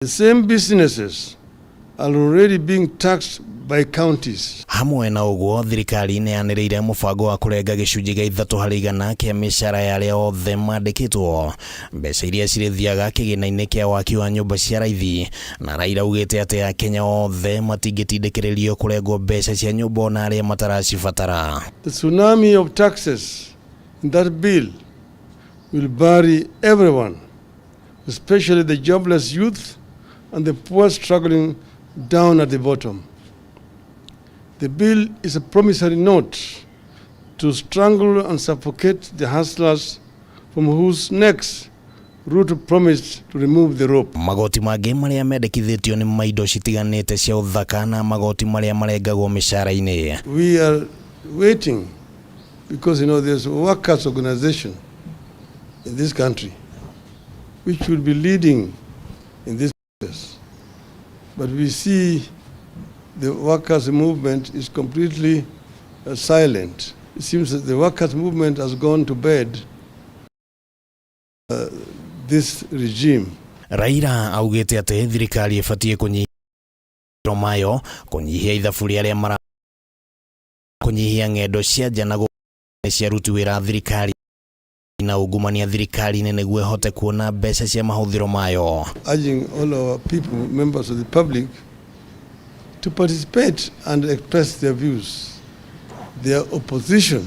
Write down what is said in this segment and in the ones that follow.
The same businesses are already being taxed by counties. Hamwe na uguo thirikari neaniriire mubango wa kurenga gicunji gia 3% kia mishara ya aria othe mandikitwo mbeca iria cirithiaga kigina-ini kia waki wa nyumba cia raithi, na Raila ugite ati Akenya othe matingitindikiririo kurengwo mbeca cia nyumba na aria mataracibatara. The tsunami of taxes in that bill will bury everyone, especially the jobless youth and the poor struggling down at the bottom. The bill is a promissory note to strangle and suffocate the hustlers from whose necks Ruto promised to remove the rope. Magoti mangĩ maria mendekithĩtio nĩ maindo citiganĩte cia ũthaka na magoti maria marengagwo mĩcara-inĩ. We are waiting because there's a workers organization in this country which will be leading in this process. But we see the workers' movement is completely silent. It seems that the workers' movement has gone to bed this regime. Raila augite ati thirikari ibatie kunyihia mayo, kunyihia ithabu riria kunyihia ng'endo cia nja na cia aruti wĩra thirikari na ungumania thirikari nĩguo hote kuona mbeca cia mahũthĩro mayo. Urging all our people, members of the public, to participate and express their views, their opposition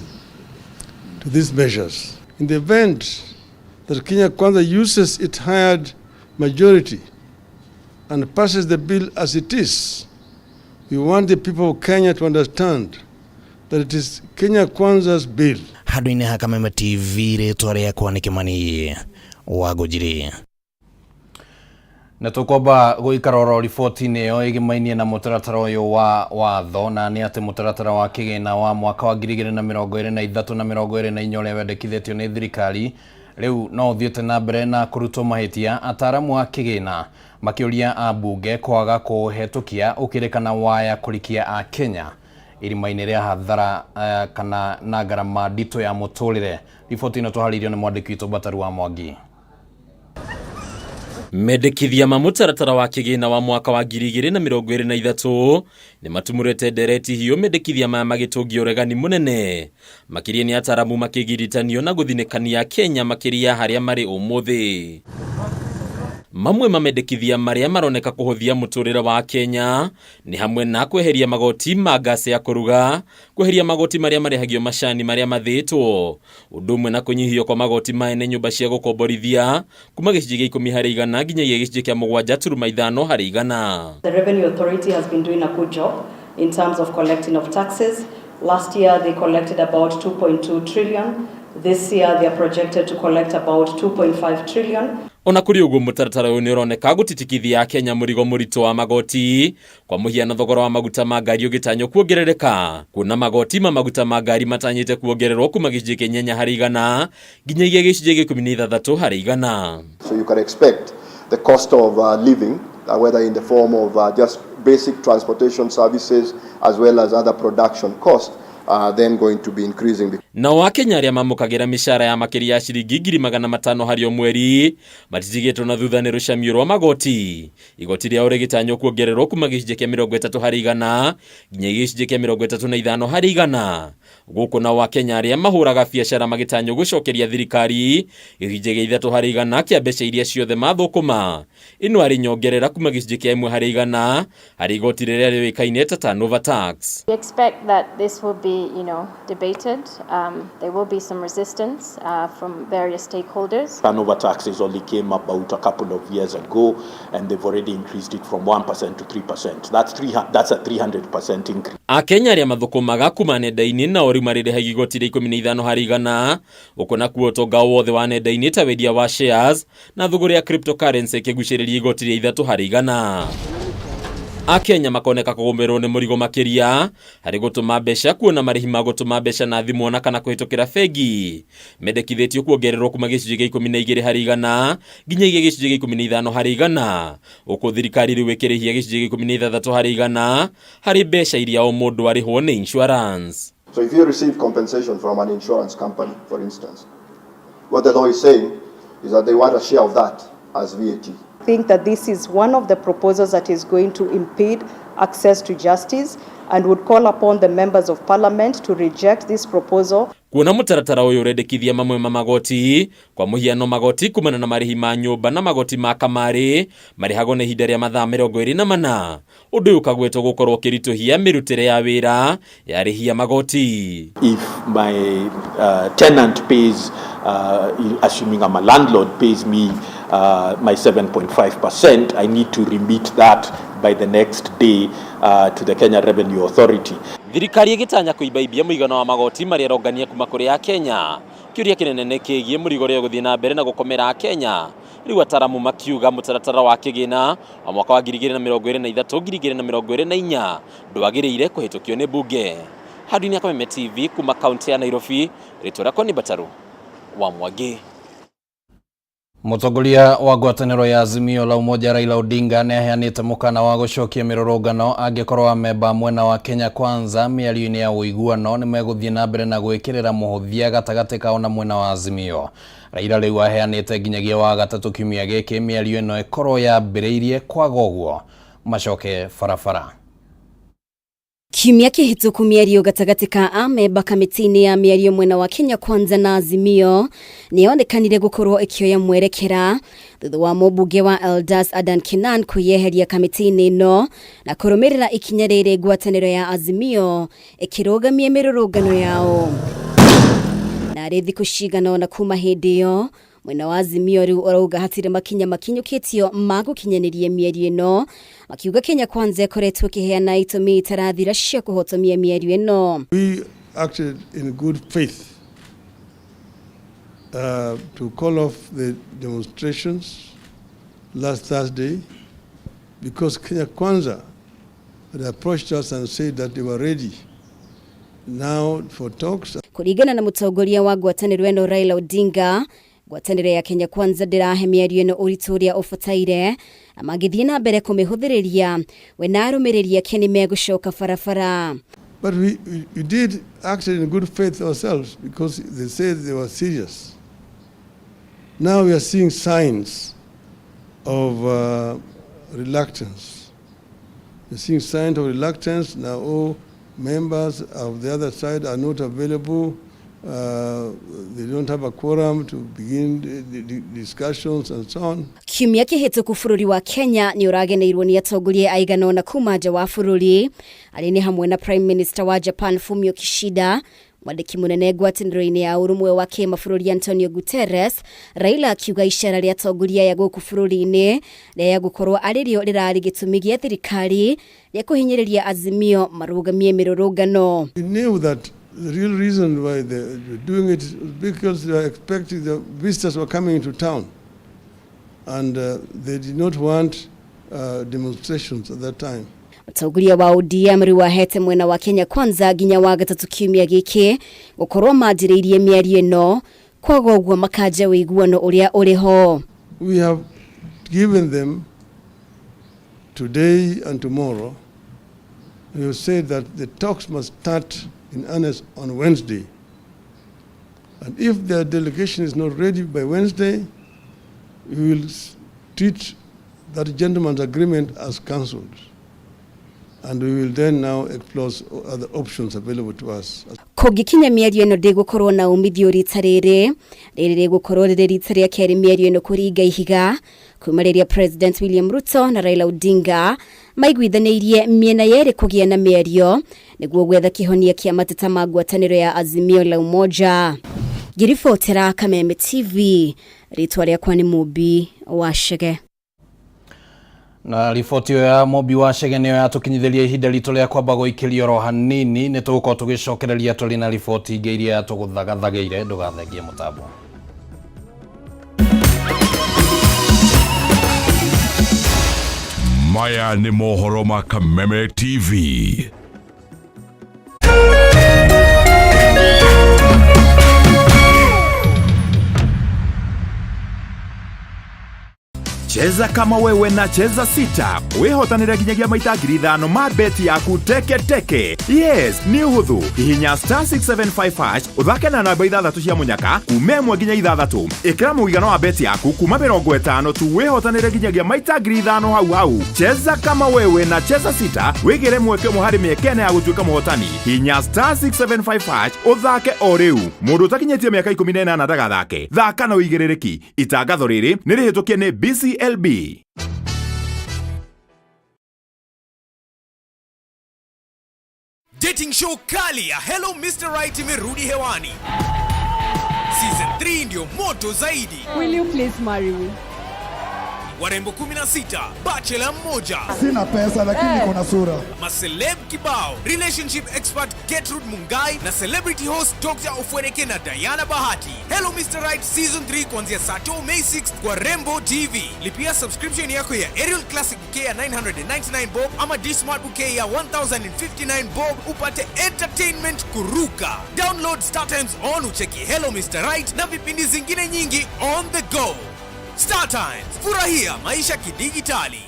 to these measures. In the event that Kenya Kwanza uses its hired majority and passes the bill as it is, we want the people of Kenya to understand that it is Kenya Kwanza's bill. Handũ-inĩ ha Kameme TV rĩtwa rĩakwa nĩ Kĩmani wa Ngũnjiri. Na tukwamba guikara oro riboti-inĩ ĩyo ĩgĩmainie na mũtaratara ũyũ wa watho, na nĩ atĩ mũtaratara wa kĩgĩna wa mwaka wa 2023 na 2024 ũrĩa wendekithĩtio nĩ thirikari rĩu no ũthiĩte na mbere na kũrutwo mahĩtia. Ataaramu a kĩgĩna makĩũria ambunge kwaga kũhetũkia ũkĩrĩkana waya kũrikia a Kenya irima-inĩ rĩa hathara kana na ngarama nditũ ya mũtũrĩre. Riboti ĩno tũharĩirio nĩ mwandĩki witũ Bataru wa Mwangi. Mendekithia ma mũtaratara wa kĩgĩna wa mwaka wa 2023 nĩ matumũrĩte ndereti hiũ mendekithia ma magĩtũngia ũregani mũnene, makĩria nĩ ataaramu makĩgiritanio na gũthinĩkania Kenya makĩria harĩa marĩ ũmũthĩ. Mamwe mamendekithia marĩa maroneka kũhũthia mũtũrĩre wa Kenya ni hamwe na kweheria magoti ma gasi ya kũruga, kweheria magoti marĩa marĩhagio macani marĩa mathĩtwo, ũndũ ũmwe na kũnyihio kwa magoti ma ene nyũmba cia gũkomborithia kuma gĩcunjĩ gĩa 10% nginyagia gĩcunjĩ kĩa 7.5%. The Revenue Authority has been doing a good job in terms of collecting of taxes. Last year they collected about 2.2 trillion. This year they are projected to collect about 2.5 trillion. Ona kũrĩ ũguo mũtaratara ũyũ nĩ ũroneka gũtitikithia Kenya mũrigo mũritũ wa magoti, kwa mũhiano thogora wa maguta ma ngari ũgĩtanywo kuongerereka, kuona magoti ma maguta ma ngari matanyĩte kuongererwo kuma gĩcunjĩ kĩa 8% nginyagia gĩcunjĩ gĩa 16%. So you can expect the cost of living, whether in the form of just basic transportation services as well as other production costs, then going to be increasing. Nao Akenya arĩa mamũkagĩra mĩcara ya makĩria ya ciringi 500 harĩ o mweri matitigĩtwo na thutha nĩ rũcamio rwa magoti. Igoti rĩao rĩgĩtanywo kuongererwo kuma gĩcunjĩ kĩa 30% nginya gĩcunjĩ kĩa 35%. Gũkũ nao Akenya arĩa mahũraga biacara magĩtanywo gũcokeria thirikari gĩcunjĩ gĩa 3% kĩa mbeca iria ciothe mathũkũma. Ĩno arĩ nyongerera kuma gĩcunjĩ kĩa 1% harĩ igoti rĩrĩa rĩũĩkaine ta turnover tax. We expect that this will be, debated. There will be some resistance from various stakeholders. Turnover taxes only came about a couple of years ago, and they've already increased it from 1% to 3%. That's a 300% increase. Akenya arĩa mathũkũmaga kuma nenda-inĩ na ori marĩrĩhagia igoti rĩa 15% ũkona kuo ũtonga wothe wa nenda-inĩ ta wendia wa shares na thũgũrĩ ya cryptocurrency ĩkĩgucĩrĩria igoti rĩa 3%. Akenya makoneka kũgũmĩrwo nĩ mũrigo makĩria harĩ gũtũma mbeca, kuona marĩhi ma gũtũma mbeca na thimũ ona kana kũhĩtũkĩra bengi mendekithĩtio kuongererwo kuma gĩcunjĩ gĩa 12% nginyagia gĩcunjĩ gĩa 15%, ũkũ thirikari rĩu ĩkĩrĩhia gĩcunjĩ gĩa 16% harĩ mbeca iria o mũndũ arĩhwo nĩ insurance. So if you receive compensation from an insurance company, for instance, what the law is saying is that they want a share of that as VAT. I think that this is one of the proposals that is going to impede access to justice and would call upon the members of parliament to reject this proposal. Kuona mutaratara uyu urendekithia mamwe ma magoti kwa muhiano magoti kumana na marihi ma nyumba na magoti ma kamari marihagwo na ihinda ria mathaa 24 undu uyu ukagwetwo gukorwo kirituhia mirutire ya wira ya rihia magoti. If my tenant pays, assuming I'm a landlord, pays me my 7.5%, I need to remit that by the next day to the Kenya Revenue Authority. Thirikari igitanya kuibaibia muigano wa magoti maria rongania kuma kuri ya Kenya. Kiuria kinene ni kigie murigo ria guthii na mbere na gukomera Kenya. Riu ataramu makiuga mutaratara wa kigina wa mwaka wa 2023-2024 ndwagiriire kuhitukio ni bunge. Hadini ya Kameme TV kuma kaunti ya Nairobi, ritwa rakwa ni Bataru wa Mwangi. Mutongoria wa ngwatanĩro ya Azimio la Umoja Raila Odinga nĩ aheanĩte mũkana wa gũcokia mĩrũrũngano angĩkorwo amemba mwena wa Kenya Kwanza mĩario-inĩ ya ũiguano nĩ megũthiĩ na mbere na gwĩkĩrĩra mũhũthia gatagatĩ kao na mwena wa Azimio. Raila rĩu aheanĩte nginyagia wa gatatũ kiumia gĩkĩ mĩario ĩno ĩkorwo yambĩrĩirie kwaga ũguo macoke barabara. Kiumia kihituku mĩario gatagatĩ ka amemba kamĩtĩ-inĩ ya mĩario mwena wa Kenya Kwanza na Azimio nĩyonekanire gũkorwo ĩkĩoya mwerekera thutha wa mũmbunge wa Eldas Adan Kinan kwĩyeheria kamĩtĩ-inĩ ĩno na kũrũmĩrĩra ikinya rĩrĩ ngwatanĩro ya Azimio ĩkĩrũgamia mĩrũrũngano yao. Na rĩ thikũ cigana na kuma hĩndĩ ĩyo mwena wa Azimio rĩu ũrauga hatirĩ makinya makinyũkĩtio ma gũkinyanĩria mĩario ĩno, makiuga Kenya Kwanza ĩkoretwo ĩkĩheana itũmi itarathira cia kũhotomia mĩario ĩno. We acted in good faith to call off the demonstrations last Thursday because Kenya Kwanza had approached us and said that they were ready now for talks. Kũringana na mũtongoria wa ngwatanĩro ĩno Raila Odinga, ngwatanĩro ya Kenya Kwanza ndĩrahe mĩario ĩno ũritũ ũrĩa ũbataire na magĩthiĩ na mbere kũmĩhũthĩrĩria we na arũmĩrĩri ake nĩ megũcoka barabara. But we did act in good faith ourselves because they said they were serious. Now we are seeing signs of reluctance. We're seeing signs of reluctance. Now all members of the other side are not available. They don't have a quorum to begin the discussions and so on. Kiumia kĩhĩtũku bũrũri wa Kenya nĩ ũrageneirwo nĩ atongoria aigana ũna kuma nja wa bũrũri, arĩ nĩ hamwe na Prime Minister wa Japan Fumio Kishida, mwandĩki mũnene ngwatanĩro-inĩ ya ũrũmwe wa kĩmabũrũri Antonio Guterres. Raila akiuga icera rĩa atongoria ya gũkũ bũrũri-inĩ rĩa gũkorwo arĩ rĩo rĩrarĩ gĩtũmi gĩa thirikari rĩa kũhinyĩrĩria Azimio marũgamie mĩrũrũngano. We knew that the real reason why they're doing it is because they were expecting the visitors were coming into town, and they did not want demonstrations at that time. Mũtongoria wa ODM rĩu ahete mwena wa Kenya Kwanza nginya wa gatatũ kiumia gĩkĩ gũkorwo manjĩrĩirie mĩario ĩno, kwaga ũguo makanja ũiguano ũrĩa ũrĩ ho. We have given them today and tomorrow. We have said that the talks must start in earnest on Wednesday. And if their delegation is not ready by Wednesday, we will treat that gentleman's agreement as cancelled. And we will then now explore other options available to us. Kũngĩkinya mĩario ĩno ndĩgũkorwo na umithio rita rĩrĩ rĩgũkorwo rĩrĩ rita rĩa kerĩ mĩario ĩno kũringa ihiga kuma rĩrĩa President William Ruto na Raila Odinga maiguithanĩirie mĩena yerĩ kũgĩa na mĩario nĩguo gwetha kĩhonia kĩa mateta ma ngwatanĩro ya Azimio la Umoja. Ngĩribotera Kameme TV, rĩtwa rĩakwa nĩ Mũmbi wa Chege. Na riboti ya Mũmbi wa Chege nĩyo yatũkinyithĩria ihinda ritũ rĩa kwamba gũikĩrio ro hanini, nĩ tũgũkorwo tũgĩcokereria tũrĩ na riboti ingĩ iria tũgũthagathageire, ndũgathengie mũtambo. Maya nĩ mohoro ma Kameme TV. Cheza kama wewe na cheza sita. Wehotanira kinyagia maita 5,000 ma beti yaku teke. Yes, ni uhuthu. Hihinya *675# uthake na namba 6 cia munyaka kume 1 nginya 6. Ikira muigano wa beti yaku kuma 50 tu wehotanira kinyagia maita 5,000 hau. Cheza kama wewe na cheza sita. Wigire mweke muhari miekene ya gutuika muhotani. Hihinya *675# uthake o riu. Mundu utakinyetie miaka 18 na ndagathake. Thaka na uigirereki. Itangatho riri ni rihitukie ni BCLB. Dating show kali ya Hello Mr. Right imerudi hewani. Season 3 ndio moto zaidi. Will you please marry me? Warembo 16, bachelor mmoja. Sina pesa lakini kuna sura. Maceleb kibao, relationship expert Gertrude Mungai na celebrity host Dr. Ofweneke na Diana Bahati. Hello Mr. Right Season 3 kuanzia Saturday May 6th kwa Rembo TV. Lipia subscription yako ya Aerial Classic bouquet ya 999 bob ama D-Smart bouquet ya 1059 bob upate entertainment kuruka. Download Star Times on ucheki Hello Mr. Right na vipindi zingine nyingi on the go. Star Times, furahia maisha kidigitali.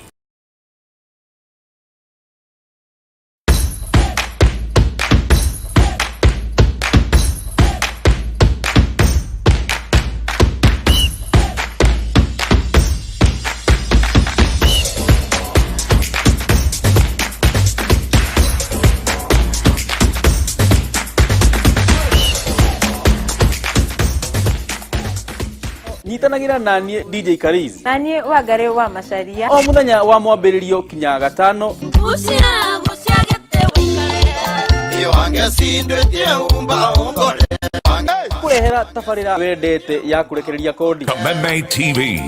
Nyitanagira nanie DJ Kariz. Nanie wagare wa Macharia. O muthenya wa mwambiririo kinya gatano. Kurehera tafarira wendete ya kurekereria kodi. Kameme TV.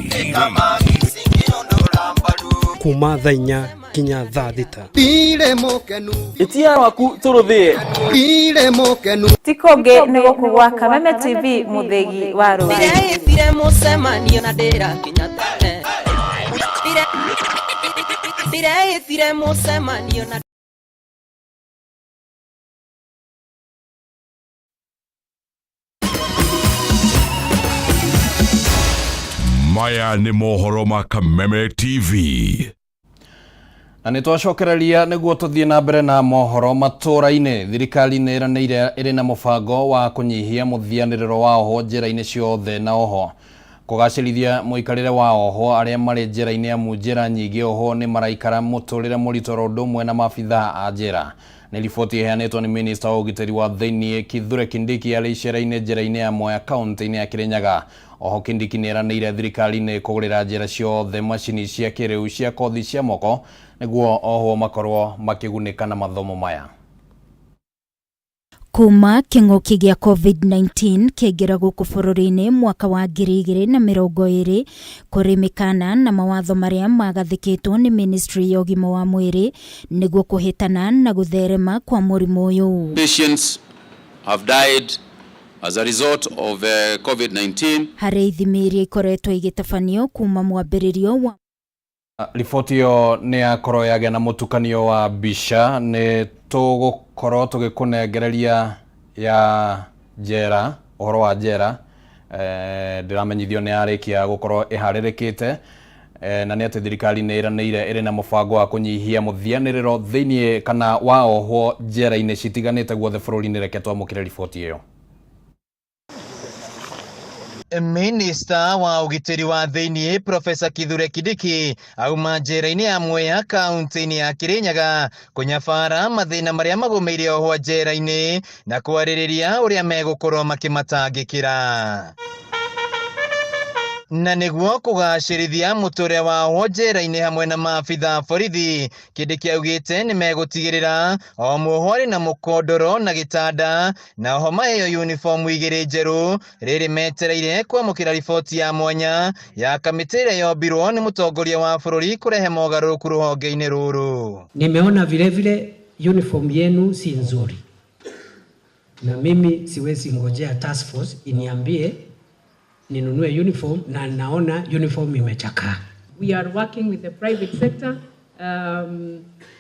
Kuma thainya kinya thadita. Ile mokenu. Itia waku turuthie. Ile mokenu. Tikoge nego kugwa Kameme TV muthegi wa Rwanda. Dire musemanio na ndira kinya tene. Dire musemanio na Maya ni mohoro ma Kameme TV. Na nitwacokereria niguo tuthie na mbere na mohoro matũra-inĩ. Thirikari nĩ ĩranĩire ĩrĩ na mũbango wa kũnyihia mũthianĩrĩro wa oho njĩra-inĩ ciothe na oho kũgacĩrithia mũikarĩre wa oho arĩa marĩ njĩra-inĩ amu njĩra nyingĩ oho nĩ maraikara mũtũrĩre mũritũ ũndũ ũmwe na maabitha a njĩra. Nĩ riboti ĩheanĩtwo nĩ Minister wa ũgitĩri wa thĩinĩ Kithure Kindiki arĩ icera-inĩ njĩra-inĩ ya Mwea kaunti-inĩ ya Kirinyaga. Oho Kindiki nĩ eranĩire thirikari nĩ kũgũrĩra njĩra ciothe macini cia kĩrĩu cia kothi cia moko nĩguo oho makorwo makĩgunĩka na mathomo maya. Kuma kĩng'ũki gĩa COVID-19 kĩngĩra gũkũ bũrũri-inĩ mwaka wa 2020 kũrĩ mĩkana na mawatho marĩa magathĩkĩtwo nĩ Ministry ya ũgima wa mwĩrĩ nĩguo kũhĩtana na gũtherema kwa mũrimũ ũyũ. Patients have died as a result of COVID-19. Harĩ ithimi iria ikoretwo igĩtabanio kuma mwambĩrĩrio wa riboti ĩyo nĩ yakorwo yagĩa na mũtukanio wa mbica. Nĩ tũgũkorwo tũgĩkũnengereria ya njera, ũhoro wa njera. Ndĩramenyithio nĩ yarĩkia gũkorwo ĩharĩrĩkĩte na nĩ atĩ thirikari nĩ ĩranĩire ĩrĩ na mũbango wa kũnyihia mũthianĩrĩro thĩinĩ kana wa oho njera-inĩ citiganĩte guothe bũrũri-inĩ. Reke twamũkĩre riboti ĩyo. Minister wa ũgitĩri wa thĩinĩ Professor Kithure Kindiki auma njĩra-inĩ ya Mwea kaunti-inĩ ya Kirinyaga kũnyabara mathĩna marĩa magũmĩire oho njĩra-inĩ na kwarĩrĩria ũrĩa megũkorwo makĩmatangĩkĩra. Na nĩguo kũgacĩrithia mũtũrĩre wa oho njĩra-inĩ hamwe na maabitha borithi, Kindiki augĩte nĩ megũtigĩrĩra o muoho arĩ na mũkondoro na gĩtanda na oho maheo uniform 2 njerũ. Rĩrĩ metereire kwamũkĩra riboti ya mwanya ya kamĩtĩ ĩrĩa yombirwo nĩ mũtongoria wa bũrũri kũrehe mogarũrũku rũhonge-inĩ rũrũ. Nimeona vile vile uniform yenu si nzuri, na mimi siwezi ngojea task force iniambie ninunue uniform na naona uniform imechakaa. We are working with the private sector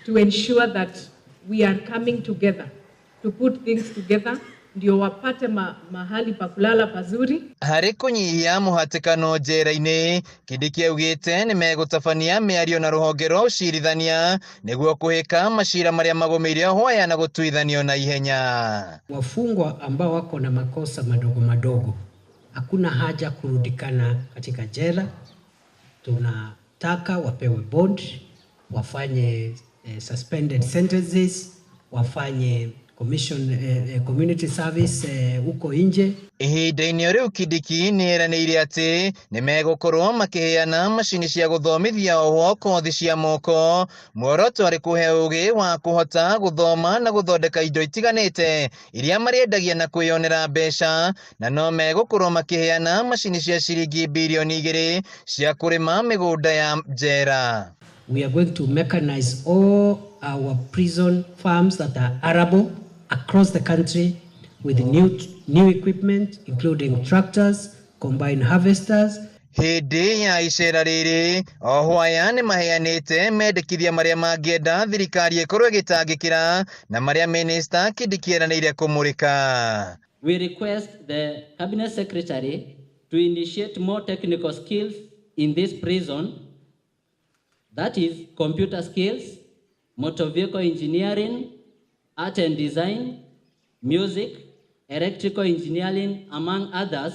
to ensure that we are coming together to put things together ndio wapate mahali pa kulala pazuri. Harĩ kũnyihia mũhatĩkano njera-inĩ, Kĩndĩkĩ augĩte nĩ megũtabania mĩario na rũhonge rwa ũcirithania nĩguo kũhĩka macira marĩa magũmĩire hoya na gũtuithanio na ihenya. Wafungwa ambao wako na makosa madogo madogo, hakuna haja kurudikana katika jela. Tunataka wapewe bond, wafanye suspended sentences, wafanye community service huko nje. Ihinda-inĩ rĩu Kĩndĩkĩ nĩeranĩire atĩ nĩ megũkorwo makĩheana macini cia gũthomithia ohwo kothi cia moko, muoroto arĩ kũhe ũgĩ wa kũhota gũthoma na gũthondeka indo itiganĩte iria marĩendagia na kwĩyonera mbeca, na no megũkorwo makĩheana macini cia ciringi bilioni 2 cia kũrĩma mĩgũnda ya njera. We are going to mechanize all our prison farms that are arable across the country with new equipment, including tractors, combine harvesters. Hĩndĩ ya icera rĩrĩ, ohwo aya nĩ maheanĩte mendekithia marĩa mangĩenda thirikari ĩkorwo ĩgĩtangĩkĩra na marĩa Minister Kĩndĩkĩ eranĩire kũmũrĩka. We request the Cabinet Secretary to initiate more technical skills in this prison, that is computer skills, motor vehicle engineering, art and design, music, electrical engineering, among others.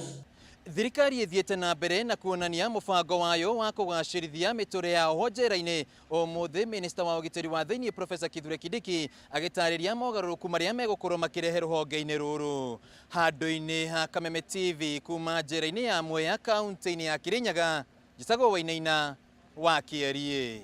Thirikari ĩthiĩte na mbere na kuonania mũbango wayo wa kũgacĩrithia mĩtũrĩre ya ohwo njera-inĩ. Ũmũthĩ Minister wa ũgitĩri wa thĩinĩ Professor Kithure Kindiki agĩtarĩria mogarũrũku marĩa megũkorwo makĩrehe rũhonge-inĩ rũrũ. Handũ-inĩ ha Kameme TV kuma njera-inĩ ya Mwea kaunti-inĩ ya Kirinyaga, njĩtagwo Wainaina wa Kĩarie.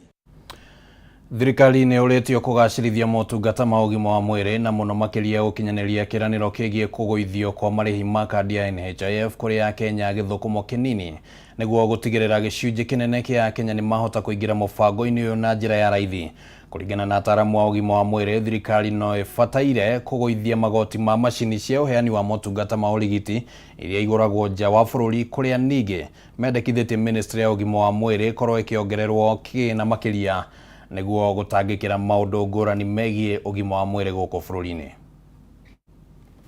Thirikari nĩ ũrĩtio kũgacĩrithia motungata ma ũgima wa mwĩrĩ na mũno makĩria gũkinyanĩria kĩranĩro kĩgiĩ kũgũithio kwa marĩhi ma kandi ya NHIF kũrĩ Akenya gĩthũkũmo kĩnini nĩguo gũtigĩrĩra gĩcunjĩ kĩnene kĩa Akenya nĩ mahota kũingĩra mũbango-inĩ ũyũ na njĩra ya raithi. Kũringana na ataaramu wa ũgima wa mwĩrĩ, thirikari no ĩbataire kũgũithia magoti ma macini cia ũheani wa motungata ma ũrigiti iria igũragwo nja wa bũrũri, kũrĩa ningĩ mendekithĩtie ministry ya ũgima wa mwĩrĩ korwo ĩkĩongererwo kĩgĩna makĩria nĩguo gũtangĩkĩra maũndũ ngũrani megiĩ ũgima wa mwĩrĩ gũkũ bũrũri-inĩ.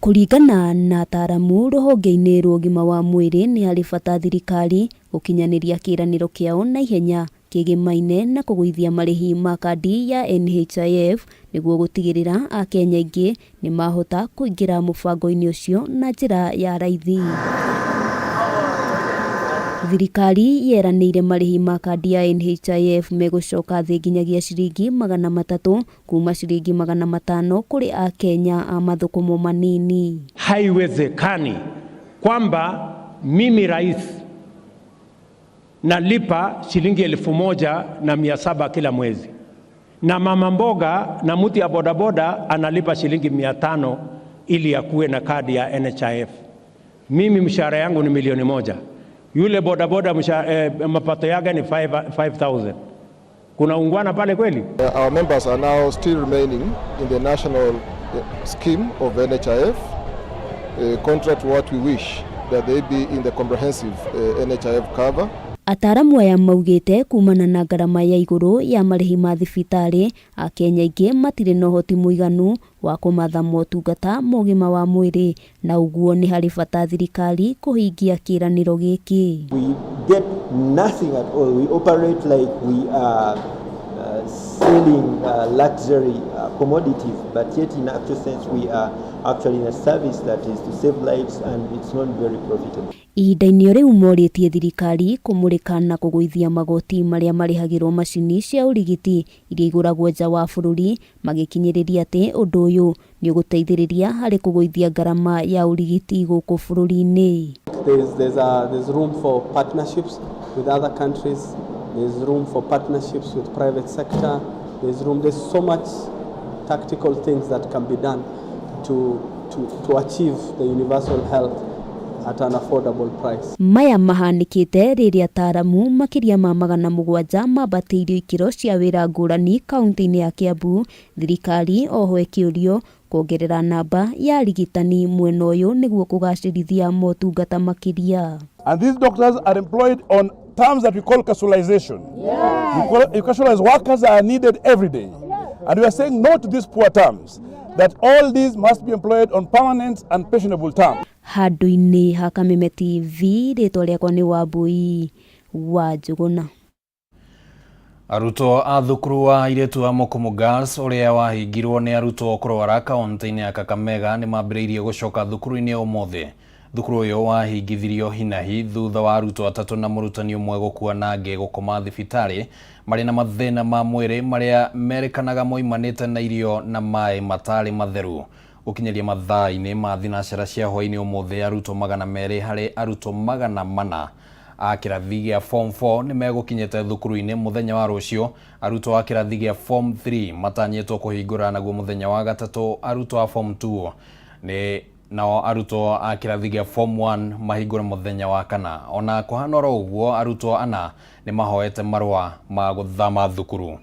Kũringana na ataaramu rũhonge-inĩ rwa ũgima wa mwĩrĩ, nĩ harĩ bata thirikari gũkinyanĩria kĩranĩro kĩao na ihenya kĩgĩmaine na kũgũithia marĩhi ma kandi ya NHIF nĩguo gũtigĩrĩra Akenya aingĩ nĩ mahota kũingĩra mũbango-inĩ ũcio na njĩra ya raithi. Thirikari yeranĩire marĩhi ma kandi ya NHIF megũcoka thĩ nginyagia ciringi 300 kuma ciringi 500 kũrĩ Akenya a mathũkũmo manini. Haiwezekani kwamba mimi rais nalipa shilingi 1,700 kila mwezi na mama mboga na mtu ya bodaboda analipa shilingi 500 ili akuwe na kadi ya NHIF. Mimi mshahara yangu ni 1,000,000. Yule bodaboda mapato yake ni 5,000. Kuna ungwana pale kweli? Our members are now still remaining in the national scheme of NHIF. Contrary to what we wish that they be in the comprehensive NHIF cover. Ataaramu aya maugĩte kumana na ngarama ya igũrũ ya marĩhi ma thibitarĩ, Akenya aingĩ matirĩ na ũhoti mũiganu wa kũmatha motungata ma ũgima wa mwĩrĩ, na ũguo nĩ harĩ bata thirikari kũhingia kĩranĩro gĩkĩ. We get nothing at all. We operate like we are selling luxury commodities, but yet in actual sense we are actually in a service that is to save lives and it's not very profitable. Ihinda-inĩ rĩu morĩtie thirikari kũmũrĩka na kũgũithia magoti marĩa marĩhagĩrwo macini cia ũrigiti iria igũragwo nja wa bũrũri, magĩkinyĩrĩria atĩ ũndũ ũyũ nĩ ũgũteithĩrĩria harĩ kũgũithia ngarama ya ũrigiti gũkũ bũrũri-inĩ. There's room for partnerships with other countries. There's room for partnerships with private sector. There's so much tactical things that can be done to achieve the universal health at an affordable price. Maya mahanĩkĩte rĩrĩa ataaramu makĩria ma 700 mambatĩirio ikĩro cia wĩra ngũrani kaunti-inĩ ya Kiambu, thirikari oho ĩkĩũrio kuongerera namba ya arigitani mwena ũyũ nĩguo kũgacĩrithia motungata makĩria. And these doctors are employed on terms that we call casualization. You casualize workers that are needed every day. And we are saying no to these poor terms. that all these must be employed on permanent and pensionable terms. Handũ-inĩ ha Kameme TV, rĩtwa rĩakwa nĩ Wambui wa Njũgũna. Arutwo a thukuru wa airĩtu wa Mokomo Girls ũrĩa wahingirwo nĩ arutwo kũrwara kaunti-inĩ ya Kakamega nĩ mambĩrĩirie gũcoka thukuru-inĩ ũmũthĩ. Thukuru ũyũ wahingithirio hinahi thutha wa arutwo atatũ na mũrutani ũmwe gũkua na angĩ gũkoma thibitarĩ marĩ na mathĩna ma mwĩrĩ marĩa merĩkanaga moimanĩte na irio na maĩ matarĩ matheru. Gũkinyĩria mathaa-inĩ ma thinacara cia hwaĩ-inĩ ũmũthĩ arutwo 200 harĩ arutwo 400 a kĩrathi gĩa form 4 nĩ megũkinyĩte thukuru-inĩ mũthenya wa rũciũ. Arutwo a kĩrathi gĩa form 3 matanyĩtwo kũhingũra naguo mũthenya wa gatatũ. Arutwo a form 2 nao arutwo a kĩrathi gĩa form 1 mahingũre mũthenya wa kana. Ona kũhana oro ũguo arutwo ana nĩ mahoete marũa ma gũthama thukuru.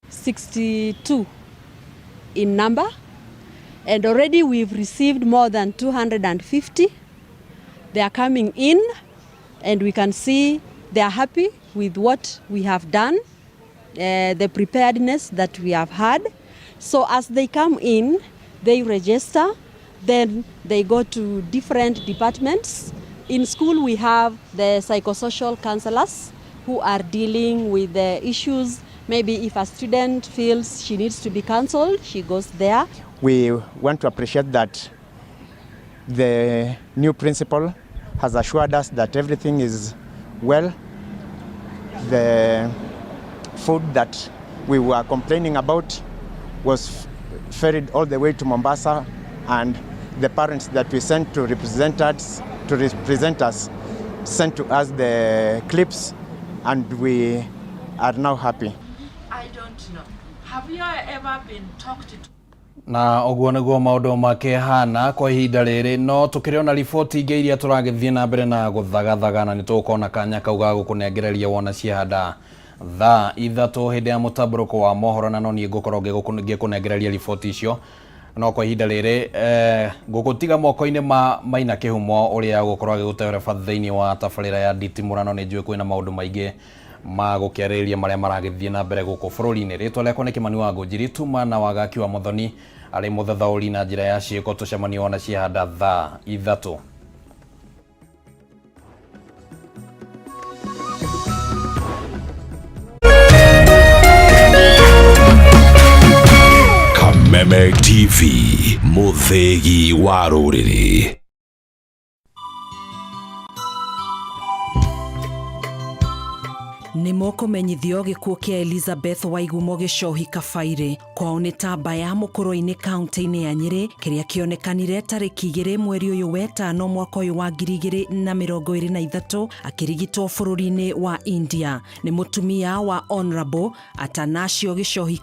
62 in number, and already we've received more than 250. They are coming in, and we can see they are happy with what we have done, the preparedness that we have had. So as they come in, they register, then they go to different departments. In school we have the psychosocial counselors who are dealing with the issues. Maybe if a student feels she needs to be counseled, she goes there. We want to appreciate that the new principal has assured us that everything is well. The food that we were complaining about was ferried all the way to Mombasa, and the parents that we sent to represent us sent to us the clips, and we are now happy. I don't know. Have you ever been talked to? Na oguo nĩguo maũndũ makĩhana kwa ihinda rĩrĩ, no tũkĩrĩona riboti ingĩ iria tũragĩthiĩ na mbere na gũthagathagana nĩ tũkona kanya kau ga gũkũnengereria wona ciahanda thaa ithatũ hĩndĩ ya mũtambũrũko wa mohoro, na no niĩ ngũkorwo ngĩkũnengereria riboti icio. No kwa ihinda rĩrĩ ngũgũtiga moko-inĩ ma Maina Kĩhumo ũrĩa gũkorwo agĩgũteera thĩinĩ wa tabarĩra ya nditimũrano. Nĩ njũĩ kwĩna maũndũ maingĩ ma gũkĩarĩrĩria marĩa maragĩthiĩ na mbere gũkũ bũrũri-inĩ. Rĩtwa rĩakwa nĩ Kĩmani wa Ngũnjiri, tuma na wagaki wa Mũthoni arĩ mũthathaũri na njĩra ya ciĩko. Tũcemanie ona ciahanda thaa ithatũ. Kameme TV, mũthegi wa rũrĩrĩ. Nĩ mũkũmenyithio gĩkuũ kĩa Elizabeth Waigumo Gĩcohi Kabairĩ kwao nĩ Tamba ya Mũkũrũ-inĩ kaunti-inĩ ya Nyĩrĩ, kĩrĩa kĩonekanire tarĩki 2 mweri ũyũ wa ĩtano mwaka ũyũ wa 2023 akĩrigitwo bũrũri-inĩ wa India. Nĩ mũtumia wa Honorable Atanasio Gĩcohi